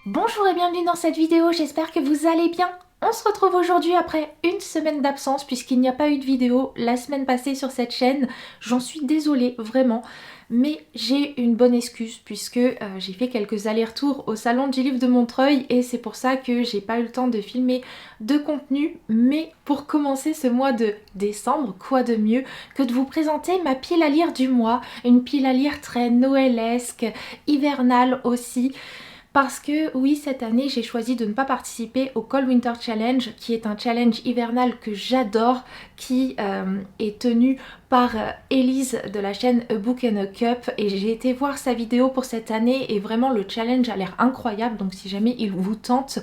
Bonjour et bienvenue dans cette vidéo, j'espère que vous allez bien. On se retrouve aujourd'hui après une semaine d'absence puisqu'il n'y a pas eu de vidéo la semaine passée sur cette chaîne. J'en suis désolée, vraiment, mais j'ai une bonne excuse puisque j'ai fait quelques allers-retours au salon du livre de Montreuil et c'est pour ça que j'ai pas eu le temps de filmer de contenu. Mais pour commencer ce mois de décembre, quoi de mieux que de vous présenter ma pile à lire du mois, une pile à lire très noëlesque, hivernale aussi. Parce que oui, cette année, j'ai choisi de ne pas participer au Cold Winter Challenge, qui est un challenge hivernal que j'adore, qui est tenu par Elise de la chaîne A Book and a Cup. Et j'ai été voir sa vidéo pour cette année et vraiment le challenge a l'air incroyable. Donc si jamais il vous tente,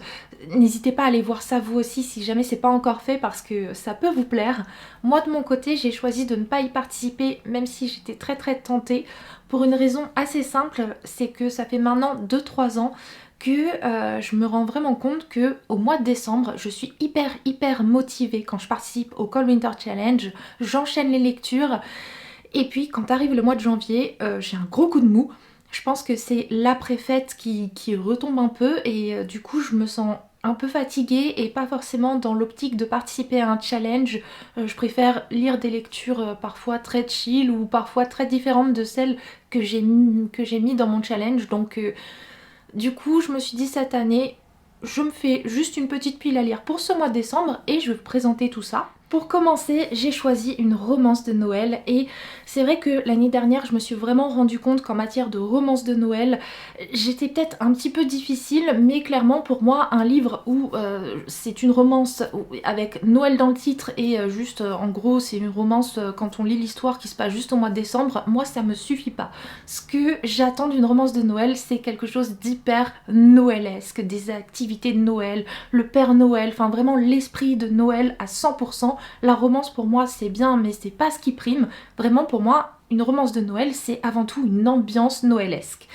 n'hésitez pas à aller voir ça vous aussi si jamais c'est pas encore fait parce que ça peut vous plaire. Moi de mon côté, j'ai choisi de ne pas y participer même si j'étais très tentée. Pour une raison assez simple, c'est que ça fait maintenant 2-3 ans que je me rends vraiment compte que au mois de décembre, je suis hyper motivée quand je participe au Cold Winter Challenge, j'enchaîne les lectures et puis quand arrive le mois de janvier, j'ai un gros coup de mou. Je pense que c'est l'après-fête qui retombe un peu et du coup je me sens un peu fatiguée et pas forcément dans l'optique de participer à un challenge. Je préfère lire des lectures parfois très chill ou parfois très différentes de celles que j'ai mis dans mon challenge. Donc du coup je me suis dit cette année, je me fais juste une petite pile à lire pour ce mois de décembre et je vais vous présenter tout ça. Pour commencer, j'ai choisi une romance de Noël et c'est vrai que l'année dernière, je me suis vraiment rendu compte qu'en matière de romance de Noël, j'étais peut-être un petit peu difficile, mais clairement pour moi, un livre où c'est une romance avec Noël dans le titre et juste en gros c'est une romance quand on lit l'histoire qui se passe juste au mois de décembre, moi ça me suffit pas. Ce que j'attends d'une romance de Noël, c'est quelque chose d'hyper noëlesque, des activités de Noël, le Père Noël, enfin vraiment l'esprit de Noël à 100%. La romance pour moi c'est bien mais c'est pas ce qui prime. Vraiment pour moi une romance de Noël c'est avant tout une ambiance noëlesque.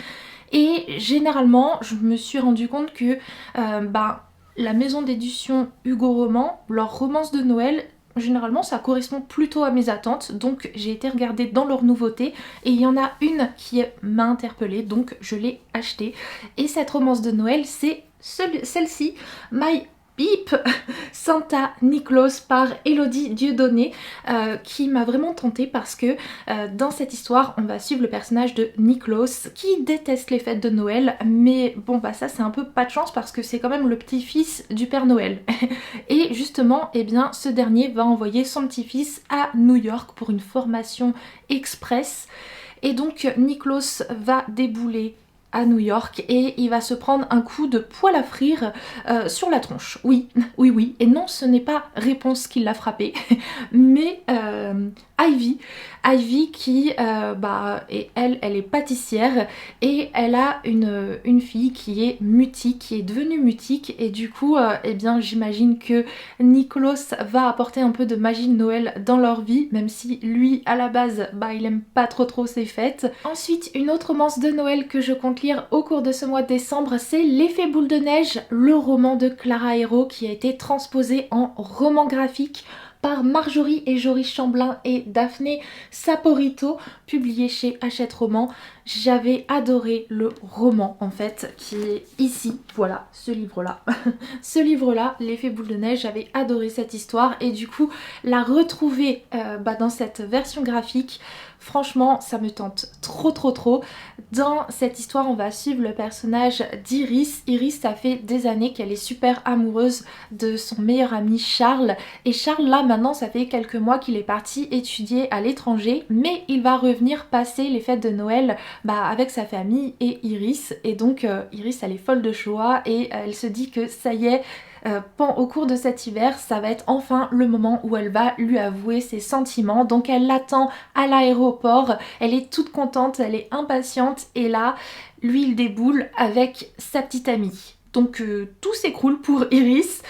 Et généralement je me suis rendu compte que la maison d'édition Hugo Roman, leur romance de Noël, généralement ça correspond plutôt à mes attentes, donc j'ai été regarder dans leurs nouveautés et il y en a une qui m'a interpellée, donc je l'ai achetée. Et cette romance de Noël c'est celle-ci, My Beep Santa Nicklaus par Elodie Dieudonné, qui m'a vraiment tentée parce que dans cette histoire on va suivre le personnage de Nicklaus qui déteste les fêtes de Noël, mais bon bah ça c'est un peu pas de chance parce que c'est quand même le petit-fils du Père Noël. Et justement eh bien ce dernier va envoyer son petit-fils à New York pour une formation express et donc Nicklaus va débouler à New York et il va se prendre un coup de poêle à frire sur la tronche. Oui, oui. Et non, ce n'est pas Réponse qui l'a frappé, mais Ivy qui, elle est pâtissière et elle a une fille qui est mutique, qui est devenue mutique et du coup, eh bien, j'imagine que Nicklaus va apporter un peu de magie de Noël dans leur vie, même si lui, à la base, il aime pas trop ces fêtes. Ensuite, une autre romance de Noël que je compte lire au cours de ce mois de décembre, c'est L'effet boule de neige, le roman de Clara Hérault qui a été transposé en roman graphique par Marjorie et Joris Chamblin et Daphné Saporito, publié chez Hachette Roman. J'avais adoré le roman en fait, qui est ici, voilà, ce livre-là. Ce livre-là, L'effet boule de neige, j'avais adoré cette histoire et du coup, la retrouver dans cette version graphique, franchement, ça me tente trop. Dans cette histoire, on va suivre le personnage d'Iris. Iris, ça fait des années qu'elle est super amoureuse de son meilleur ami Charles. Et Charles, là, maintenant, ça fait quelques mois qu'il est parti étudier à l'étranger. Mais il va revenir passer les fêtes de Noël avec sa famille et Iris. Et donc, Iris, elle est folle de joie et elle se dit que ça y est, au cours de cet hiver, ça va être enfin le moment où elle va lui avouer ses sentiments. Donc elle l'attend à l'aéroport, elle est toute contente, elle est impatiente et là, lui il déboule avec sa petite amie. Donc tout s'écroule pour Iris.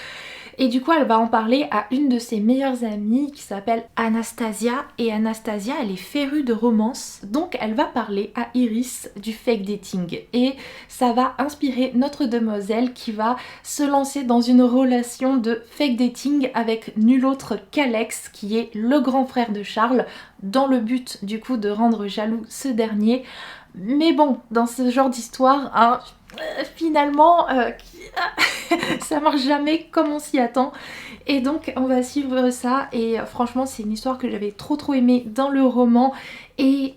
Et du coup elle va en parler à une de ses meilleures amies qui s'appelle Anastasia. Et Anastasia elle est férue de romance, donc elle va parler à Iris du fake dating. Et ça va inspirer notre demoiselle qui va se lancer dans une relation de fake dating avec nul autre qu'Alex qui est le grand frère de Charles, dans le but du coup de rendre jaloux ce dernier. Mais bon, dans ce genre d'histoire, hein, finalement, ça marche jamais comme on s'y attend. Et donc on va suivre ça et franchement c'est une histoire que j'avais trop aimée dans le roman et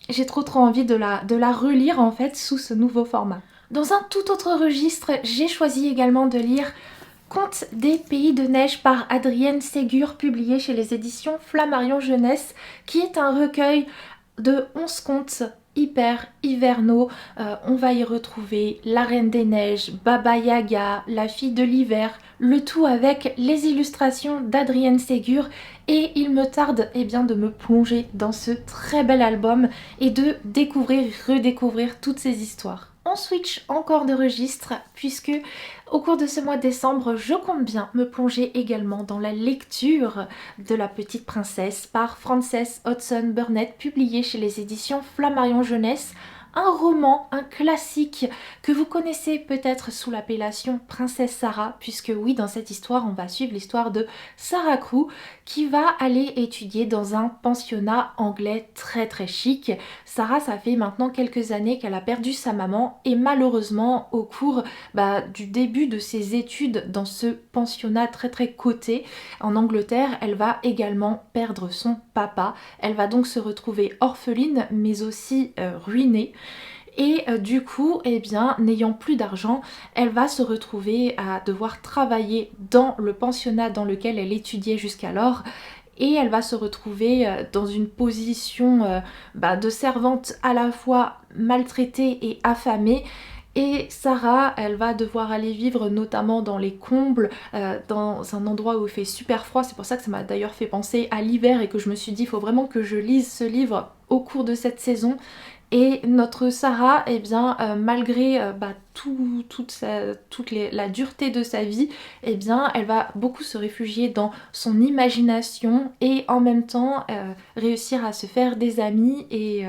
j'ai trop envie de la relire en fait sous ce nouveau format. Dans un tout autre registre, j'ai choisi également de lire Contes des Pays de Neige par Adrienne Ségur, publié chez les éditions Flammarion Jeunesse, qui est un recueil de 11 contes hyper hivernaux. On va y retrouver la Reine des Neiges, Baba Yaga, la Fille de l'Hiver, le tout avec les illustrations d'Adrienne Ségur. Et il me tarde bien, de me plonger dans ce très bel album et de découvrir, redécouvrir toutes ces histoires. On switch encore de registre puisque au cours de ce mois de décembre, je compte bien me plonger également dans la lecture de La Petite Princesse par Frances Hodgson Burnett, publié chez les éditions Flammarion Jeunesse. Un roman, un classique que vous connaissez peut-être sous l'appellation Princesse Sarah, puisque oui, dans cette histoire, on va suivre l'histoire de Sarah Crewe qui va aller étudier dans un pensionnat anglais très chic. Sarah, ça fait maintenant quelques années qu'elle a perdu sa maman et malheureusement, au cours du début de ses études dans ce pensionnat très coté en Angleterre, elle va également perdre son papa. Elle va donc se retrouver orpheline mais aussi ruinée. Et du coup, n'ayant plus d'argent, elle va se retrouver à devoir travailler dans le pensionnat dans lequel elle étudiait jusqu'alors. Et elle va se retrouver dans une position de servante à la fois maltraitée et affamée. Et Sarah, elle va devoir aller vivre notamment dans les combles, dans un endroit où il fait super froid. C'est pour ça que ça m'a d'ailleurs fait penser à l'hiver et que je me suis dit il faut vraiment que je lise ce livre au cours de cette saison. Et notre Sarah, malgré la dureté de sa vie, elle va beaucoup se réfugier dans son imagination et en même temps réussir à se faire des amis et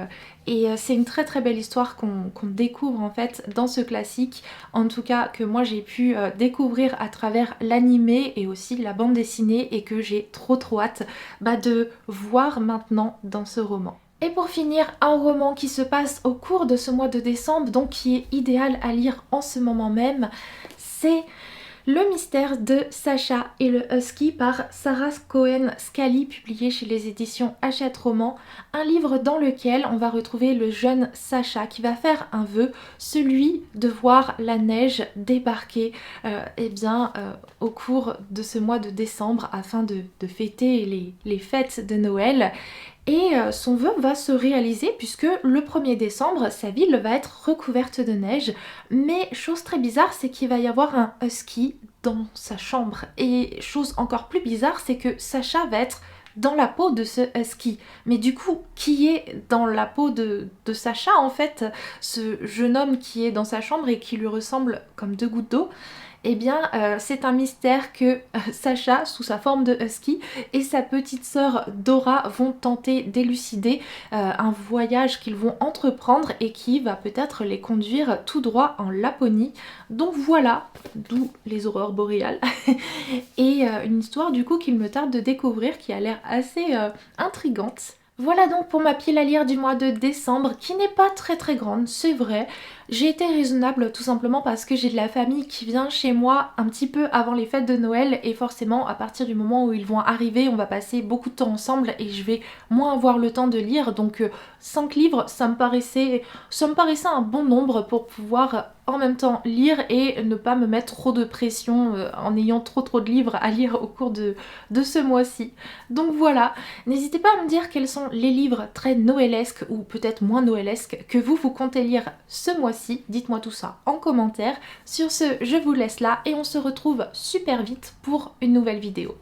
c'est une très belle histoire qu'on découvre en fait dans ce classique, en tout cas que moi j'ai pu découvrir à travers l'animé et aussi la bande dessinée et que j'ai trop hâte de voir maintenant dans ce roman. Et pour finir, un roman qui se passe au cours de ce mois de décembre, donc qui est idéal à lire en ce moment même, c'est Le mystère de Sacha et le Husky par Sarah Cohen Scully, publié chez les éditions Hachette Roman. Un livre dans lequel on va retrouver le jeune Sacha qui va faire un vœu, celui de voir la neige débarquer au cours de ce mois de décembre afin de fêter les fêtes de Noël. Et son vœu va se réaliser puisque le 1er décembre, sa ville va être recouverte de neige. Mais chose très bizarre, c'est qu'il va y avoir un husky dans sa chambre. Et chose encore plus bizarre, c'est que Sacha va être dans la peau de ce husky. Mais du coup, qui est dans la peau de Sacha en fait, ce jeune homme qui est dans sa chambre et qui lui ressemble comme 2 gouttes d'eau? C'est un mystère que Sacha, sous sa forme de husky, et sa petite sœur Dora vont tenter d'élucider, un voyage qu'ils vont entreprendre et qui va peut-être les conduire tout droit en Laponie. Donc voilà, d'où les aurores boréales. Et une histoire du coup qu'il me tarde de découvrir qui a l'air assez intrigante. Voilà donc pour ma pile à lire du mois de décembre, qui n'est pas très grande, c'est vrai. J'ai été raisonnable tout simplement parce que j'ai de la famille qui vient chez moi un petit peu avant les fêtes de Noël et forcément à partir du moment où ils vont arriver, on va passer beaucoup de temps ensemble et je vais moins avoir le temps de lire. Donc 5 livres, ça me paraissait un bon nombre pour pouvoir en même temps lire et ne pas me mettre trop de pression en ayant trop de livres à lire au cours de ce mois-ci. Donc voilà, n'hésitez pas à me dire quels sont les livres très noëlesques ou peut-être moins noëlesques que vous comptez lire ce mois-ci. Dites-moi tout ça en commentaire. Sur ce, je vous laisse là et on se retrouve super vite pour une nouvelle vidéo.